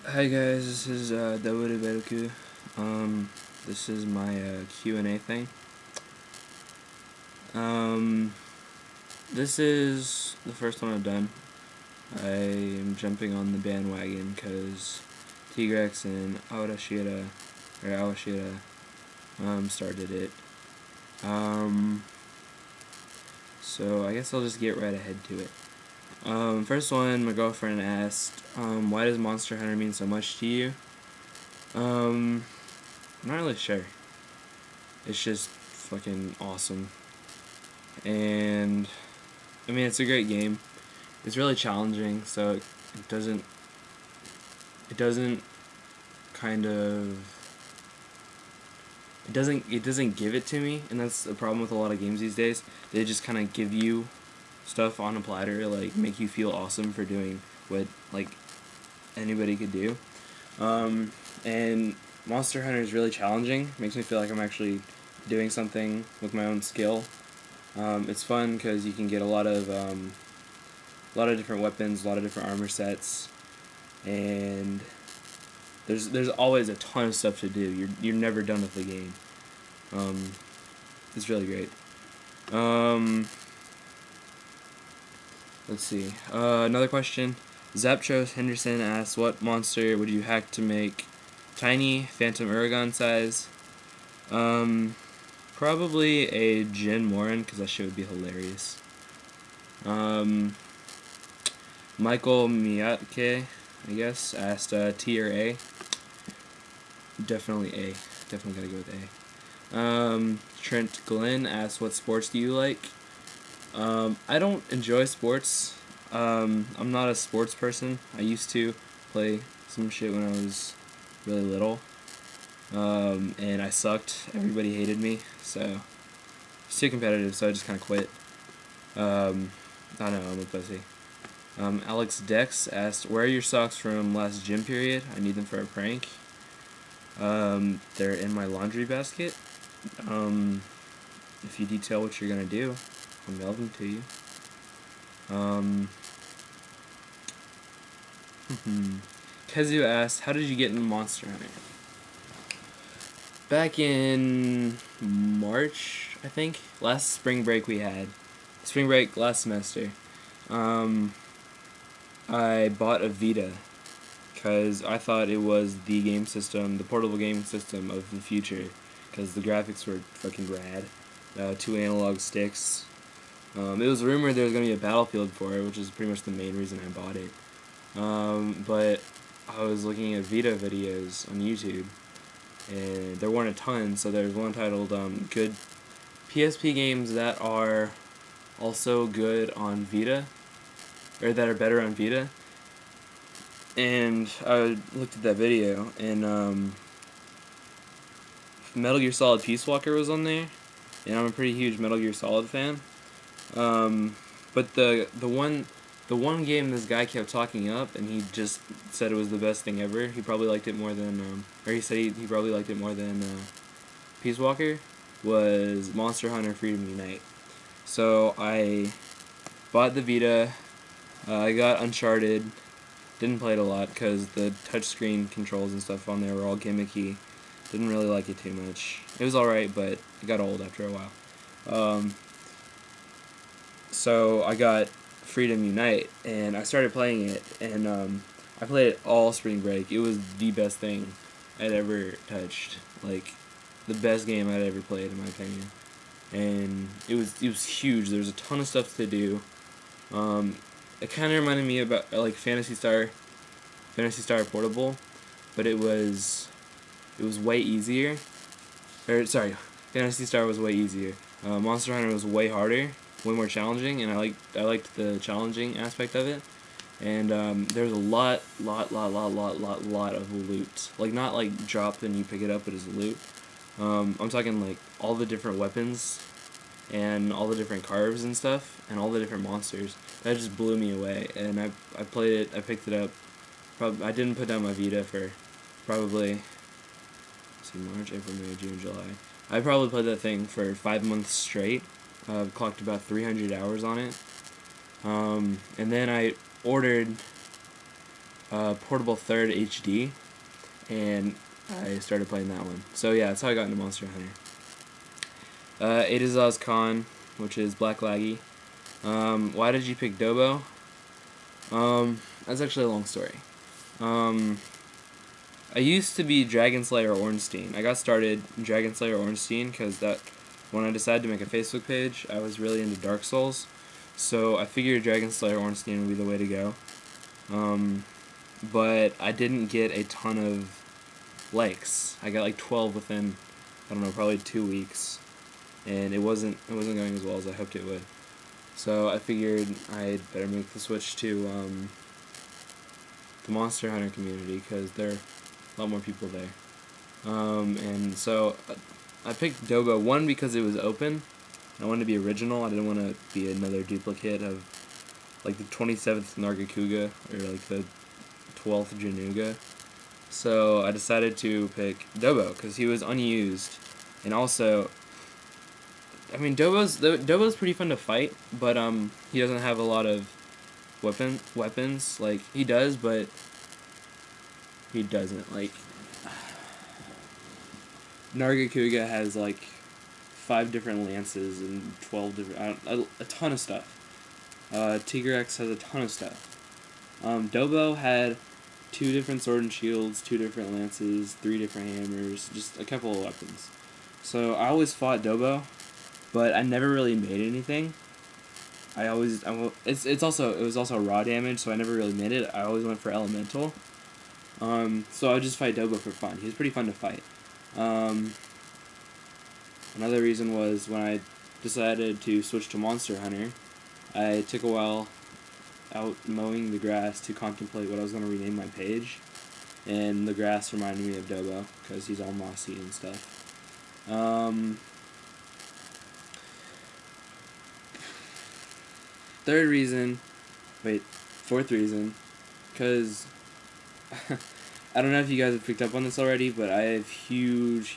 Hi guys, this is Doboruberuku. This is my Q&A thing. Um, this is the first one I've done. I am jumping on the bandwagon because Tigrex and Awashira started it. So I guess I'll just get right ahead to it. First one, my girlfriend asked, why does Monster Hunter mean so much to you? I'm not really sure. It's just fucking awesome. And, I mean, it's a great game. It's really challenging, so it doesn't kind of, it doesn't give it to me, and that's the problem with a lot of games these days. They just kind of give you stuff on a platter, like, make you feel awesome for doing what, like, anybody could do. And Monster Hunter is really challenging. Makes me feel like I'm actually doing something with my own skill. It's fun because you can get a lot of different weapons, a lot of different armor sets, and there's always a ton of stuff to do. You're never done with the game. It's really great. Let's see. Another question. Zapchos Henderson asks, what monster would you hack to make tiny Phantom Uragon size? Probably a Jin Morin, because that shit would be hilarious. Michael Miyake, I guess, asked T or A. Definitely A. Definitely gotta go with A. Trent Glenn asked, what sports do you like? I don't enjoy sports. I'm not a sports person. I used to play some shit when I was really little. And I sucked. Everybody hated me, so it's too competitive, so I just kind of quit. I don't know, I'm a pussy. Alex Dex asked, where are your socks from last gym period? I need them for a prank. They're in my laundry basket. If you detail what you're gonna do, I'll mail them to you. Kezu asked, how did you get into Monster Hunter? Back in March, I think, last spring break we had. Spring break last semester. I bought a Vita because I thought it was the game system, the portable game system of the future, because the graphics were fucking rad. 2 analog sticks. It was rumored there was going to be a Battlefield for it, which is pretty much the main reason I bought it. But I was looking at Vita videos on YouTube, and there weren't a ton, so there's one titled Good PSP Games That Are Also Good on Vita, or that are better on Vita. And I looked at that video, and Metal Gear Solid Peace Walker was on there, and I'm a pretty huge Metal Gear Solid fan. But the one game this guy kept talking up, and he just said it was the best thing ever. He probably liked it more than, or he said he probably liked it more than Peace Walker, was Monster Hunter Freedom Unite. So I bought the Vita. I got Uncharted. Didn't play it a lot because the touchscreen controls and stuff on there were all gimmicky. Didn't really like it too much. It was alright, but it got old after a while. So I got Freedom Unite, and I started playing it, and I played it all spring break. It was the best thing I'd ever touched. Like, the best game I'd ever played, in my opinion. And it was huge. There was a ton of stuff to do. It kind of reminded me about like Phantasy Star Portable, but it was way easier. Or sorry, Phantasy Star was way easier. Monster Hunter was way harder, way more challenging, and I liked the challenging aspect of it. And there's a lot of loot. Like, not like drop and you pick it up, but it's loot. I'm talking like all the different weapons and all the different carves and stuff and all the different monsters. That just blew me away. And I played it. I picked it up. I didn't put down my Vita for probably, let's see, March, April, May, June, July. I probably played that thing for 5 months straight. Clocked about 300 hours on it. And then I ordered Portable Third HD, and I started playing that one. So yeah, that's how I got into Monster Hunter. A to Z's Con, which is Black Laggy. Why did you pick Dobo? That's actually a long story. I used to be Dragon Slayer Ornstein. I got started in Dragon Slayer Ornstein because when I decided to make a Facebook page, I was really into Dark Souls. So I figured Dragon Slayer Ornstein would be the way to go. But I didn't get a ton of likes. I got like 12 within, I don't know, probably 2 weeks. And it wasn't going as well as I hoped it would. So I figured I'd better make the switch to the Monster Hunter community because there are a lot more people there. And so I picked Dobo, one, because it was open. I wanted to be original. I didn't want to be another duplicate of like the 27th Nargacuga or like the 12th Januga. So I decided to pick Dobo because he was unused. And also, I mean, Dobo's pretty fun to fight, but he doesn't have a lot of weapons. Like, he does, but he doesn't. Like, Nargacuga has like 5 different lances and 12 different a ton of stuff. Tigrex has a ton of stuff. Dobo had 2 different sword and shields, 2 different lances, 3 different hammers, just a couple of weapons. So I always fought Dobo, but I never really made anything. It was also raw damage, so I never really made it. I always went for elemental. So I would just fight Dobo for fun. He was pretty fun to fight. Another reason was when I decided to switch to Monster Hunter, I took a while out mowing the grass to contemplate what I was going to rename my page, and the grass reminded me of Dobo because he's all mossy and stuff. Fourth reason, because I don't know if you guys have picked up on this already, but I have huge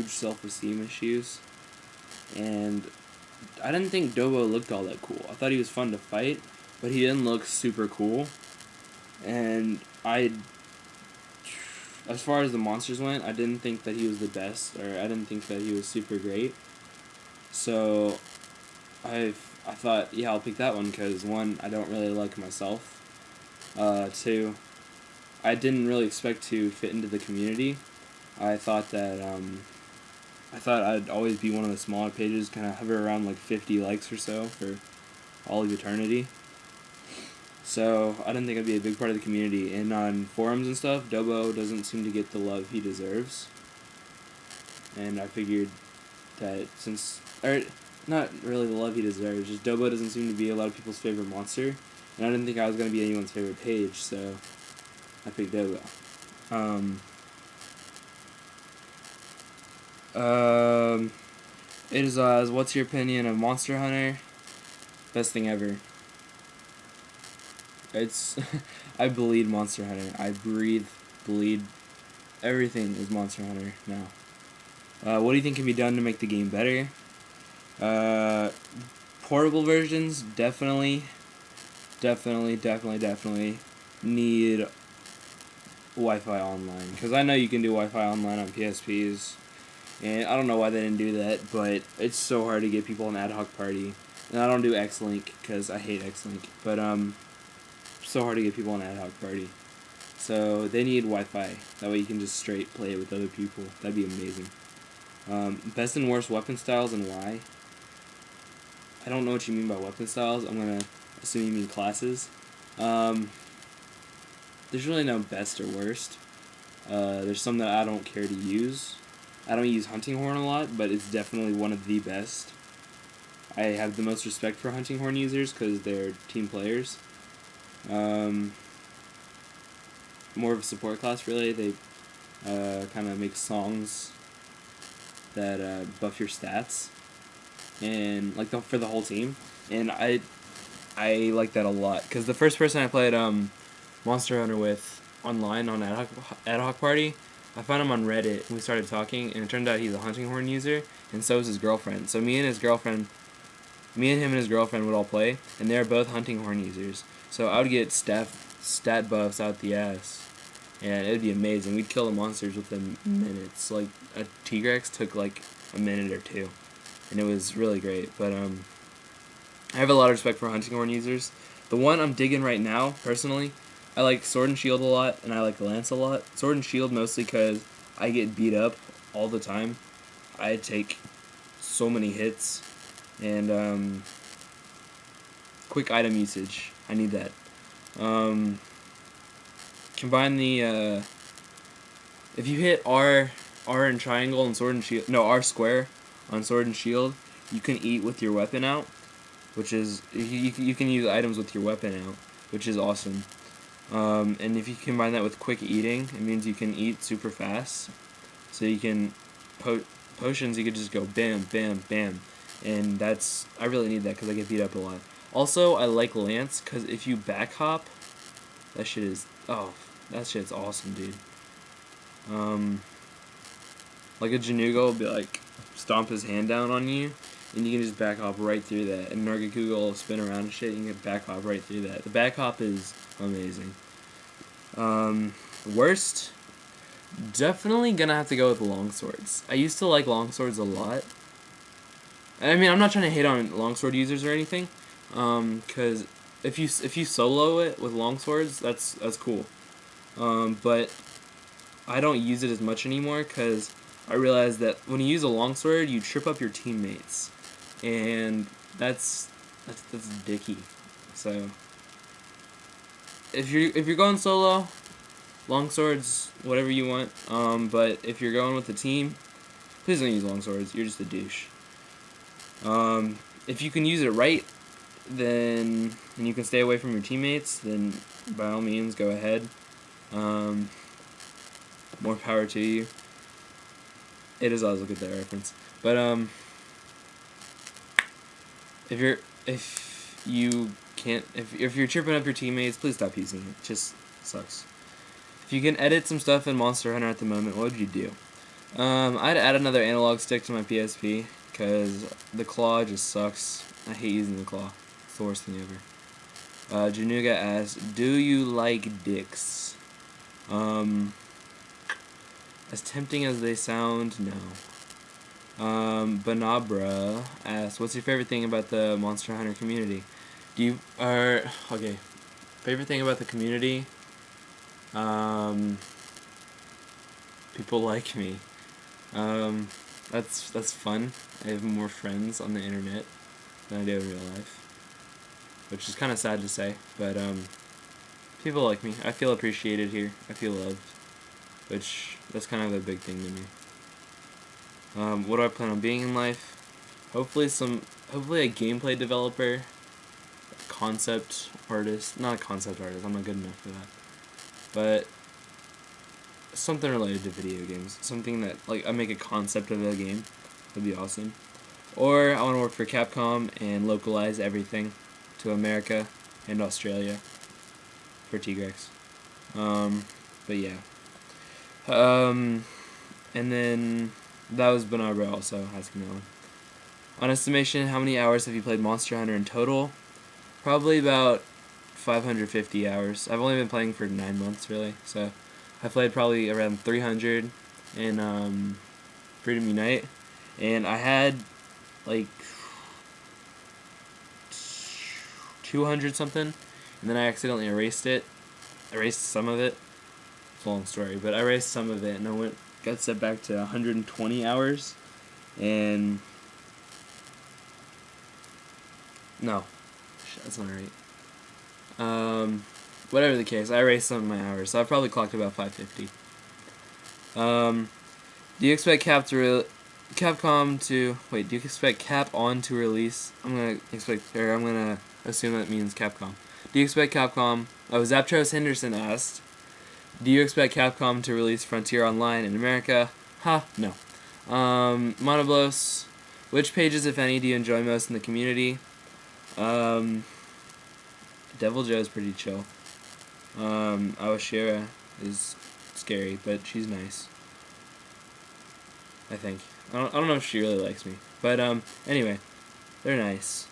self-esteem issues, and I didn't think Dobo looked all that cool. I thought he was fun to fight, but he didn't look super cool, and as far as the monsters went, I didn't think that he was the best, or I didn't think that he was super great, so I thought, yeah, I'll pick that one, because 1, I don't really like myself, 2, I didn't really expect to fit into the community. I thought I'd always be one of the smaller pages, kind of hover around like 50 likes or so for all of eternity. So I didn't think I'd be a big part of the community. And on forums and stuff, Dobo doesn't seem to get the love he deserves. And I figured that not really the love he deserves, just Dobo doesn't seem to be a lot of people's favorite monster. And I didn't think I was going to be anyone's favorite page, so I picked Dobo. It is what's your opinion of Monster Hunter? Best thing ever. It's I bleed Monster Hunter. I bleed. Everything is Monster Hunter now. What do you think can be done to make the game better? Portable versions definitely need Wi-Fi online, because I know you can do Wi-Fi online on PSPs, and I don't know why they didn't do that, but it's so hard to get people an ad hoc party. And I don't do X-Link because I hate X-Link, but so hard to get people an ad hoc party. So they need Wi-Fi. That way you can just straight play it with other people. That'd be amazing. Best and worst weapon styles and why? I don't know what you mean by weapon styles. I'm gonna assume you mean classes. There's really no best or worst. There's some that I don't care to use. I don't use Hunting Horn a lot, but it's definitely one of the best. I have the most respect for Hunting Horn users because they're team players. More of a support class, really. They kind of make songs that buff your stats, and like for the whole team. And I like that a lot, because the first person I played Monster Hunter with online on ad hoc party, I found him on Reddit and we started talking, and it turned out he's a Hunting Horn user, and so is his girlfriend. So me and him and his girlfriend would all play, and they're both Hunting Horn users. So I would get Steph stat buffs out the ass, and it'd be amazing. We'd kill the monsters within minutes. Like a T-Rex took like a minute or two, and it was really great. But I have a lot of respect for hunting horn users. The one I'm digging right now, personally, I like Sword and Shield a lot, and I like Lance a lot. Sword and Shield mostly because I get beat up all the time. I take so many hits, and quick item usage. I need that. Combine the if you hit R and triangle and Sword and Shield, no, R square on Sword and Shield, you can eat with your weapon out, which is you can use items with your weapon out, which is awesome. And if you combine that with quick eating, it means you can eat super fast. So you can potions, you could just go bam, bam, bam, and I really need that because I get beat up a lot. Also, I like Lance because if you back hop, that shit's awesome, dude. Like a Janugo will be like stomp his hand down on you, and you can just back hop right through that. And Nargacuga will spin around and shit, and you can back hop right through that. The back hop is amazing. Worst, definitely gonna have to go with longswords. I used to like longswords a lot. I mean, I'm not trying to hate on longsword users or anything, because if you solo it with longswords, that's cool. But I don't use it as much anymore because I realized that when you use a longsword, you trip up your teammates, and that's dicky. So if you're going solo, longswords, whatever you want. But if you're going with the team, please don't use longswords. You're just a douche. If you can use it right, and you can stay away from your teammates, then by all means go ahead. More power to you. It is always a good reference. But if you're tripping up your teammates, please stop using it. It just sucks. If you can edit some stuff in Monster Hunter at the moment, what would you do? I'd add another analog stick to my PSP because the claw just sucks. I hate using the claw. It's the worst thing ever. Januga asks, do you like dicks? As tempting as they sound, no. Banabra asks, what's your favorite thing about the Monster Hunter community? Okay, favorite thing about the community? People like me. That's fun. I have more friends on the internet than I do in real life, which is kind of sad to say, but people like me. I feel appreciated here. I feel loved, which that's kind of a big thing to me. What do I plan on being in life? Hopefully a gameplay developer, concept artist. Not a concept artist. I'm not good enough for that, but something related to video games. Something that, like, I make a concept of a game. Would be awesome. Or I want to work for Capcom and localize everything to America and Australia for T-Rex. But yeah. And then that was Banabra also asking that one. On estimation, how many hours have you played Monster Hunter in total? Probably about 550 hours. I've only been playing for 9 months, really, so I played probably around 300 in Freedom Unite, and I had like 200 something, and then I accidentally erased some of it. It's a long story, but I erased some of it, and I got set back to 120 hours, and no, that's not right. Whatever the case, I erased some of my hours, so I probably clocked about 550. Do you expect Cap on to release? I'm gonna assume that means Capcom. Do you expect Capcom? Oh, Zaptros Henderson asked, do you expect Capcom to release Frontier Online in America? No. Monoblos, which pages, if any, do you enjoy most in the community? Devil Joe's pretty chill. Awashira is scary, but she's nice. I think. I don't know if she really likes me. But, anyway. They're nice.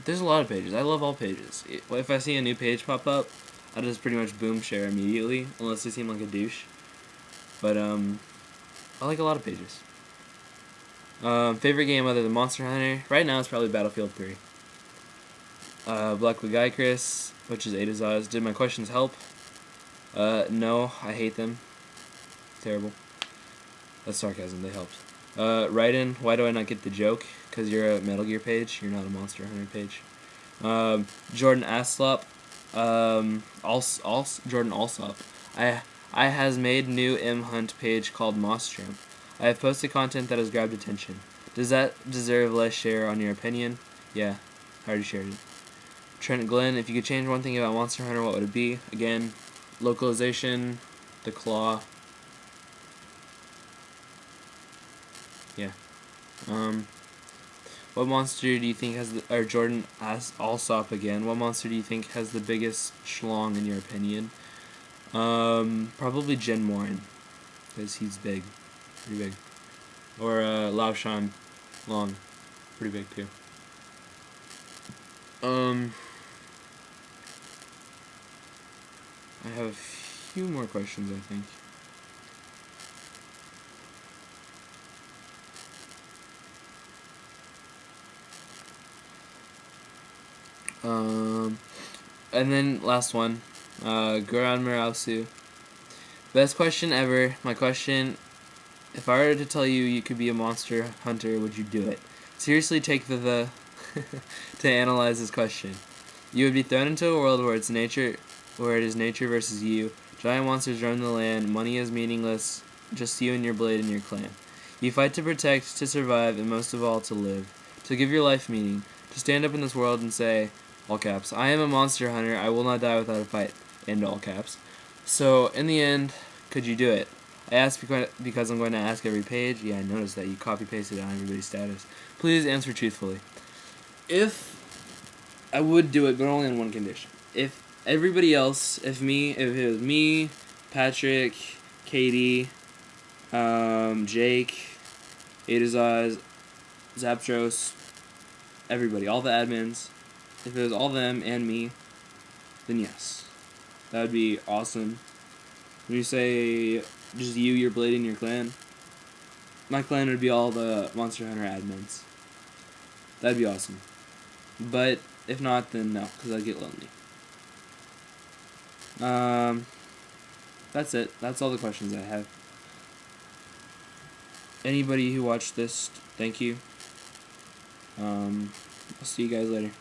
There's a lot of pages. I love all pages. If I see a new page pop up, I just pretty much boom share immediately, unless they seem like a douche. But I like a lot of pages. Favorite game other than Monster Hunter? Right now it's probably Battlefield 3. Black Guy Chris, which is A to Zaz. Did my questions help? No, I hate them. Terrible. That's sarcasm, they helped. Raiden, why do I not get the joke? Because you're a Metal Gear page, you're not a Monster Hunter page. Jordan Aslop, Jordan Alsop. I has made new M Hunt page called Mostram. I have posted content that has grabbed attention. Does that deserve less share on your opinion? Yeah, I already shared it. Trent Glenn, if you could change one thing about Monster Hunter, what would it be? Again, localization, the claw. Yeah. What monster do you think has the, or Jordan Alsop again, what monster do you think has the biggest schlong in your opinion? Probably Jin Morin, because he's big. Pretty big. Or, Lao Shan Long. Pretty big, too. I have a few more questions, I think. And then last one, Goran Mirausu. Best question ever. My question, if I were to tell you you could be a monster hunter, would you do it? Seriously take the to analyze this question. You would be thrown into a world where it is nature versus you. Giant monsters roam the land, money is meaningless, just you and your blade and your clan. You fight to protect, to survive, and most of all to live. To give your life meaning. To stand up in this world and say, all caps, I am a monster hunter, I will not die without a fight, end all caps. So, in the end, could you do it? I asked because I'm going to ask every page. Yeah, I noticed that. You copy-pasted it on everybody's status. Please answer truthfully. If I would do it, but only on one condition. If everybody else, if it was me, Patrick, Katie, Jake, Adazaz, Zaptros, everybody, all the admins, if it was all them and me, then yes. That would be awesome. When you say just you, your blade, and your clan, my clan would be all the Monster Hunter admins. That'd be awesome. But if not, then no, because I'd get lonely. That's it. That's all the questions I have. Anybody who watched this, thank you. I'll see you guys later.